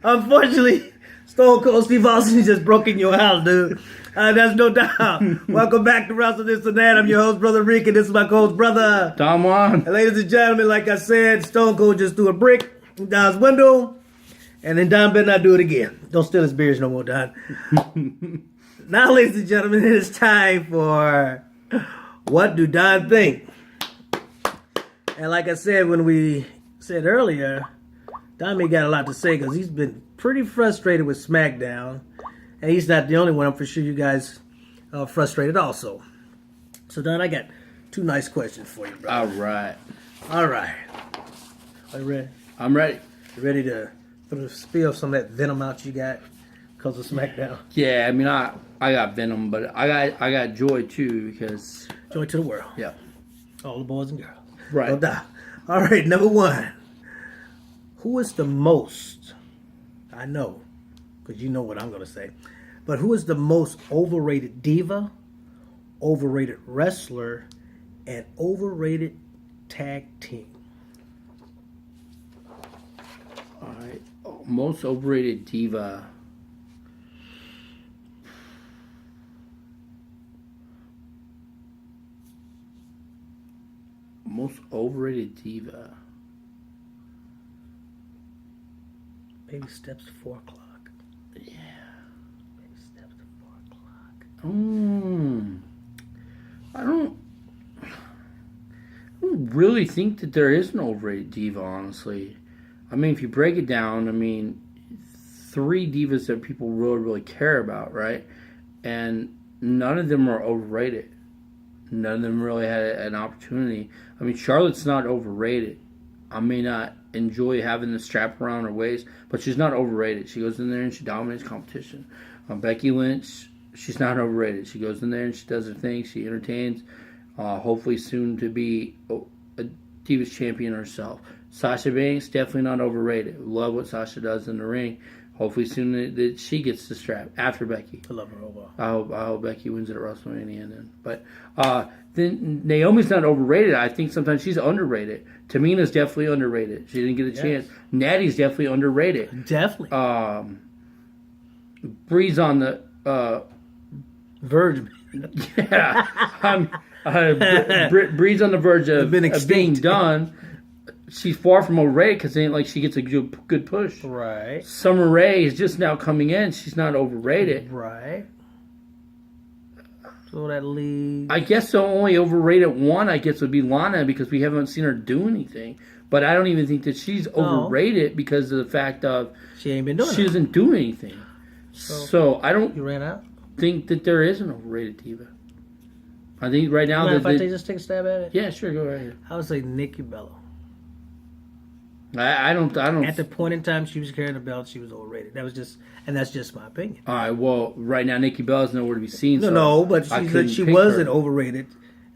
Unfortunately, Stone Cold Steve Austin just broke in your house, dude. That's no doubt. Welcome back to Wrestle This and That. I'm your host, Brother Rick, and this is my co-host, Brother JUAN. And ladies and gentlemen, like I said, Stone Cold just threw a brick in Don's window, and then Don better not do it again. Don't steal his beers no more, Don. Now, ladies and gentlemen, it is time for What Do Don Think? And like I said, when we said earlier, Don may got a lot to say because he's been pretty frustrated with SmackDown. And he's not the only one. I'm for sure you guys are frustrated also. So, Don, I got two nice questions for you, bro. All right. Are you ready? I'm ready. You ready to spill some of that venom out you got because of SmackDown? Yeah, I mean, I got Venom, but I got Joy too because Joy to the world. Yeah. All the boys and girls. Right. No doubt. All right, number one. Who is the most, I know, because you know what I'm going to say, but who is the most overrated diva, overrated wrestler, and overrated tag team? All right. Most overrated diva. Most overrated diva. Baby steps to 4 o'clock. Yeah. Baby steps to 4 o'clock. I don't really think that there is an overrated diva, honestly. I mean, if you break it down, I mean, 3 divas that people really care about, right? And none of them are overrated. None of them really had an opportunity. I mean, Charlotte's not overrated. I may not enjoy having the strap around her waist, but she's not overrated. She goes in there and she dominates competition. Becky Lynch, she's not overrated. She goes in there and she does her thing. She entertains. Hopefully soon to be a Divas champion herself. Sasha Banks, definitely not overrated. Love what Sasha does in the ring. Hopefully soon that she gets the strap after Becky. I love her overall. I hope Becky wins it at WrestleMania then. But then Naomi's not overrated. I think sometimes she's underrated. Tamina's definitely underrated. She didn't get a chance. Natty's definitely underrated. Definitely. Bree's on the verge. Yeah. Bree's on the verge of being done. She's far from overrated because it ain't like she gets a good push. Right. Summer Rae is just now coming in. She's not overrated. Right. So that leaves... I guess the only overrated one, I guess, would be Lana because we haven't seen her do anything. But I don't even think that she's overrated because of the fact of... She ain't been doing it. She doesn't do anything. So I don't... You ran out? Think that there is an overrated diva. I think right now... If I just take a stab at it? Yeah, sure, go right ahead. I would say Nikki Bella. I don't. At the point in time she was carrying the belt, she was overrated. That's just my opinion. All right. Well, right now Nikki Bella's nowhere to be seen. No, but she was an overrated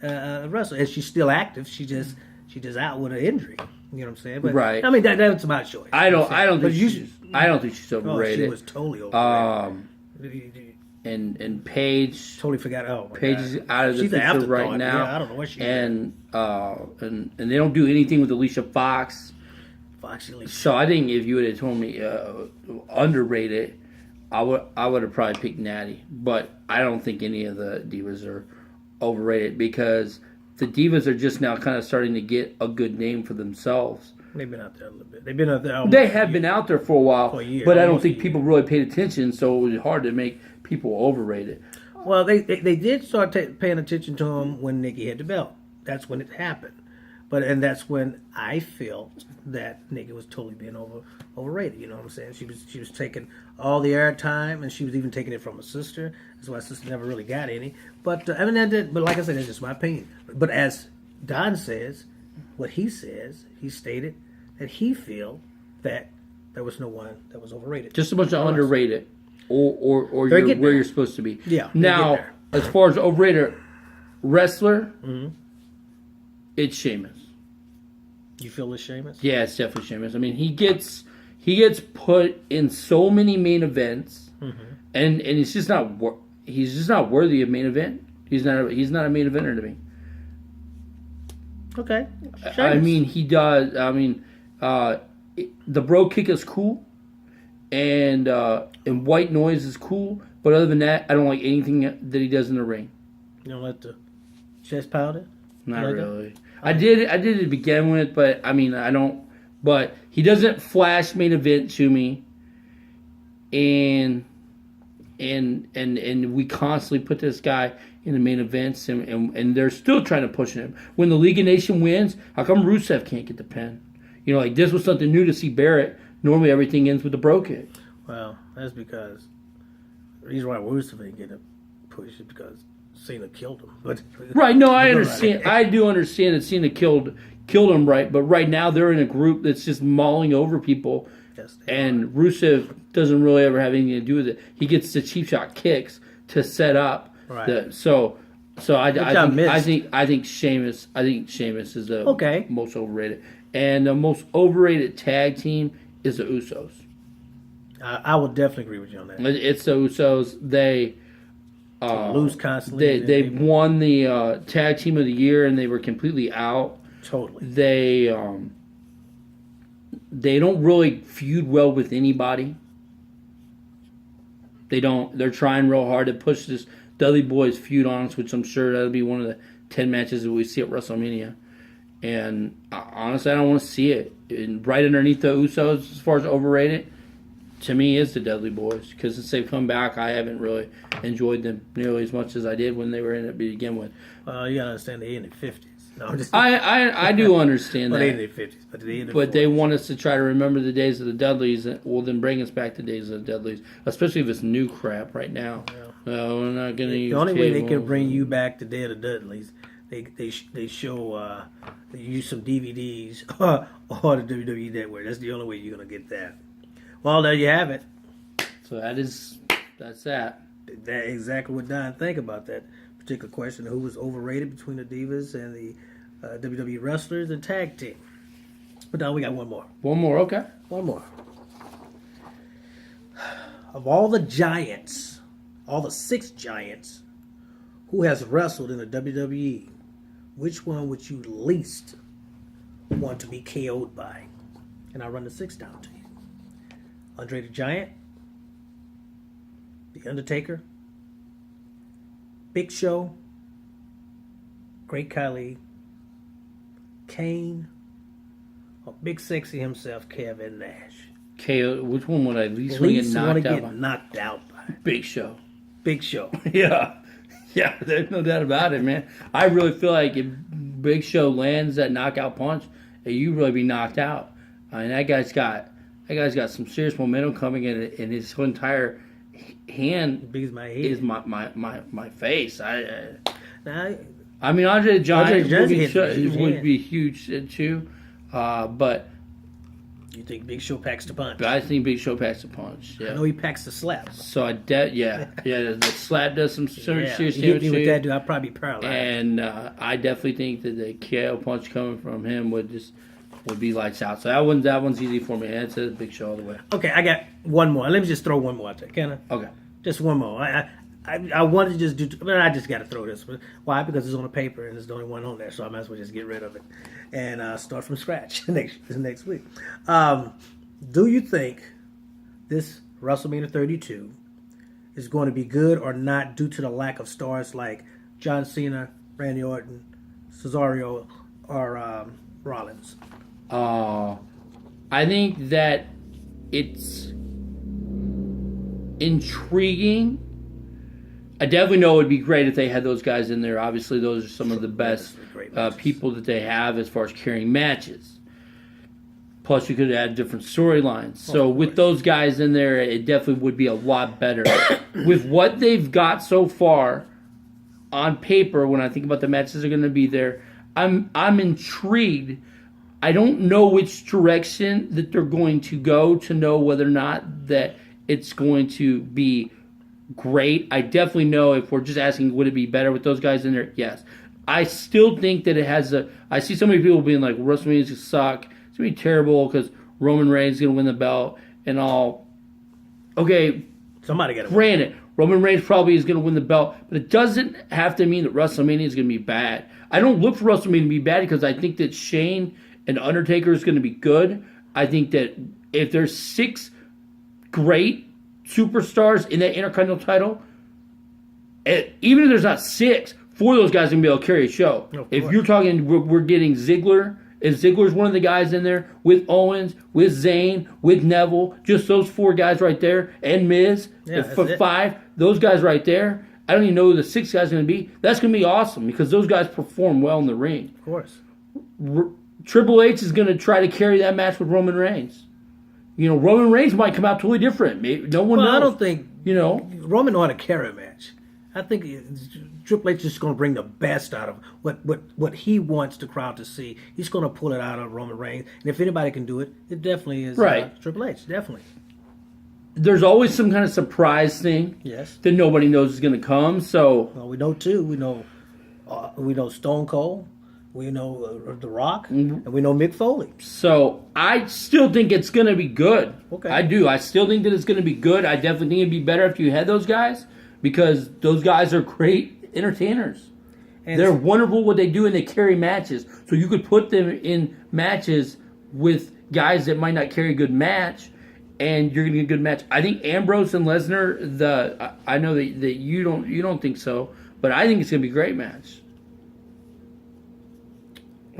wrestler, and she's still active. She just out with an injury. You know what I'm saying? But, right. I mean that's my choice. I don't think she's overrated. She was totally overrated. And Paige. Totally forgot. Oh, my Paige is out of the She's picture right now. Yeah, I don't know what she and they don't do anything with Alicia Fox. So I think if you would have told me underrated, I would have probably picked Natty. But I don't think any of the divas are overrated because the divas are just now kind of starting to get a good name for themselves. They've been out there a little bit. They've been out there. They have been out there for a while, but I don't think people really paid attention. So it was hard to make people overrated. Well, they did start paying attention to them when Nikki had the belt. That's when it happened. And that's when I felt that Nikki was totally being overrated. You know what I'm saying? She was taking all the airtime, and she was even taking it from her sister. That's why her sister never really got any. But but like I said, that's just my opinion. But as Don says, what he says, he stated that he feel that there was no one that was overrated. Just a bunch of underrated, or you're where you're supposed to be. Yeah. Now, as far as overrated wrestler, it's Sheamus. You feel it's Sheamus? Yeah, it's definitely Sheamus. I mean, he gets put in so many main events, and he's just not worthy of main event. He's not a main eventer to me. Okay. I mean, he does. I mean, the bro kick is cool, and white noise is cool. But other than that, I don't like anything that he does in the ring. You don't like the chest powder? Not like really. I did it to begin with, but I mean, I don't. But he doesn't flash main event to me, and we constantly put this guy in the main events, and they're still trying to push him. When the League of Nations wins, how come Rusev can't get the pin? You know, like this was something new to see Barrett. Normally, everything ends with a bro kick. Well, that's because the reason why Rusev ain't getting a push is because Cena killed him. But right? No, I understand. I do understand that Cena killed him, right? But right now they're in a group that's just mauling over people, and Rusev doesn't really ever have anything to do with it. He gets the cheap shot kicks to set up. Right. So I think Sheamus is the most overrated, and the most overrated tag team is the Usos. I would definitely agree with you on that. It's the Usos. They lose constantly. They won the tag team of the year, and they were completely out. Totally. They don't really feud well with anybody. They don't. They're trying real hard to push this Dudley Boys feud on us, which I'm sure that'll be one of the 10 matches that we see at WrestleMania. And honestly, I don't want to see it. And right underneath the Usos, as far as overrated, to me is the Dudley Boys, because since they've come back, I haven't really enjoyed them nearly as much as I did when they were in it to begin with. Well, you gotta understand they in the 50s. No, I do understand that. They in the 50s, but they in the 40s. But they want us to try to remember the days of the Dudleys. Well, then bring us back to the days of the Dudleys, especially if it's new crap right now. Yeah. No, we're not going to use the only way they cable. can bring you back to Day of the Dudleys, they show they use some DVDs or the WWE Network. That's the only way you're going to get that. Well, there you have it. So that's that. That's exactly what Don think about that particular question: who was overrated between the Divas and the WWE wrestlers and tag team. But now we got one more. One more, okay. One more. Of all the giants, all the 6 giants who has wrestled in the WWE, which one would you least want to be KO'd by? And I'll run the 6 down to you. Andre the Giant, The Undertaker, Big Show, Great Khali, Kane, or Big Sexy himself, Kevin Nash. KO. Which one would I least want to get knocked out by? Big Show. Big Show. Yeah, there's no doubt about it, man. I really feel like if Big Show lands that knockout punch, you really be knocked out. I mean, that guy's got some serious momentum coming in, and his whole entire hand big as my head is my face. I mean, Andre the Giant would be huge too, but you think Big Show packs the punch? I think Big Show packs the punch. Yeah, I know he packs the slap. So the slap does some serious damage. Hit me with that, dude. I'd probably be paralyzed. And I definitely think that the KO punch coming from him would be lights out. So that one's easy for me. That's a Big Show all the way. Okay, I got one more. Let me just throw one more out there, can I? Okay. Just one more. I wanted to just do, but I just got to throw this. Why? Because it's on a paper and it's the only one on there, so I might as well just get rid of it and start from scratch next week. Do you think this WrestleMania 32 is going to be good or not due to the lack of stars like John Cena, Randy Orton, Cesaro, or Rollins? I think that it's intriguing. I definitely know it would be great if they had those guys in there. Obviously, those are some of the best people that they have as far as carrying matches. Plus, you could add different storylines. So with those guys in there, it definitely would be a lot better. With what they've got so far on paper, when I think about the matches that are going to be there, I'm intrigued. I don't know which direction that they're going to go to know whether or not that it's going to be great. I definitely know if we're just asking, would it be better with those guys in there? Yes. I still think that it has I see so many people being like, WrestleMania's going to suck. It's going to be terrible because Roman Reigns is going to win the belt and all. Okay. Somebody got to Granted, Roman Reigns probably is going to win the belt, but it doesn't have to mean that WrestleMania is going to be bad. I don't look for WrestleMania to be bad because I think that Shane and Undertaker is going to be good. I think that if there's 6 great superstars in that Intercontinental title, even if there's not 6, 4 of those guys are going to be able to carry a show. If you're talking, we're getting Ziggler. If Ziggler's one of the guys in there with Owens, with Zayn, with Neville, just those 4 guys right there, and Miz, for 5, those guys right there. I don't even know who the 6th guy's going to be. That's going to be awesome because those guys perform well in the ring. Of course. Triple H is going to try to carry that match with Roman Reigns. Roman Reigns might come out totally different. No one knows. I don't think Roman know how to carry a match. I think Triple H is just going to bring the best out of what he wants the crowd to see. He's going to pull it out of Roman Reigns. And if anybody can do it, it definitely is Triple H. Definitely. There's always some kind of surprise thing that nobody knows is going to come. So we know too. We know Stone Cold. We know The Rock. And we know Mick Foley. So I still think it's going to be good. Okay. I do. I still think that it's going to be good. I definitely think it'd be better if you had those guys because those guys are great entertainers. And they're wonderful what they do, and they carry matches. So you could put them in matches with guys that might not carry a good match, and you're going to get a good match. I think Ambrose and Lesnar, I know that you don't think so, but I think it's going to be a great match.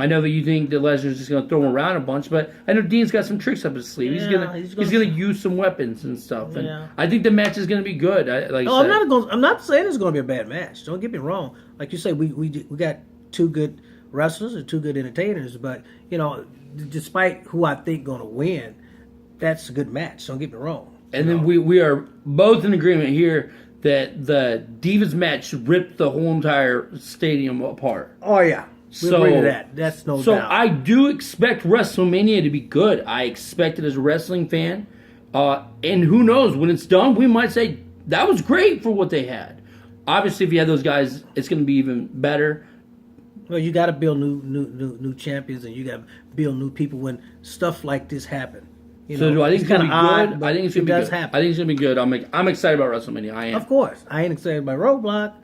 I know that you think that Lesnar's just going to throw him around a bunch, but I know Dean's got some tricks up his sleeve. He's going to use some weapons and stuff, and I think the match is going to be good. I'm not saying it's going to be a bad match. Don't get me wrong. Like you say, we got 2 good wrestlers and 2 good entertainers, but despite who I think going to win, that's a good match. Don't get me wrong. And then we are both in agreement here that the Divas match ripped the whole entire stadium apart. Oh yeah. We agree to that. That's no doubt. So I do expect WrestleMania to be good. I expect it as a wrestling fan. And who knows, when it's done, we might say, that was great for what they had. Obviously, if you had those guys, it's going to be even better. Well, you got to build new champions, and you got to build new people when stuff like this happen. So do I think it's going to be good? I think it's going to be good. Happen. I think it's going to be good. I'm excited about WrestleMania. I am. Of course. I ain't excited about Roadblock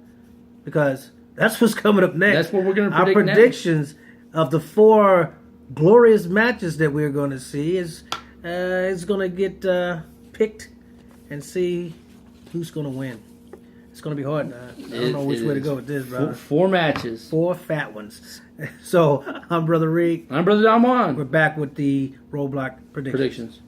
because that's what's coming up next. That's what we're going to predict. Our predictions of the 4 glorious matches that we're going to see is going to get picked and see who's going to win. It's going to be hard. I don't know which way to go with this, bro. 4 matches. 4 fat ones. So, I'm Brother Reed. I'm Brother Don Juan. We're back with the Roadblock predictions.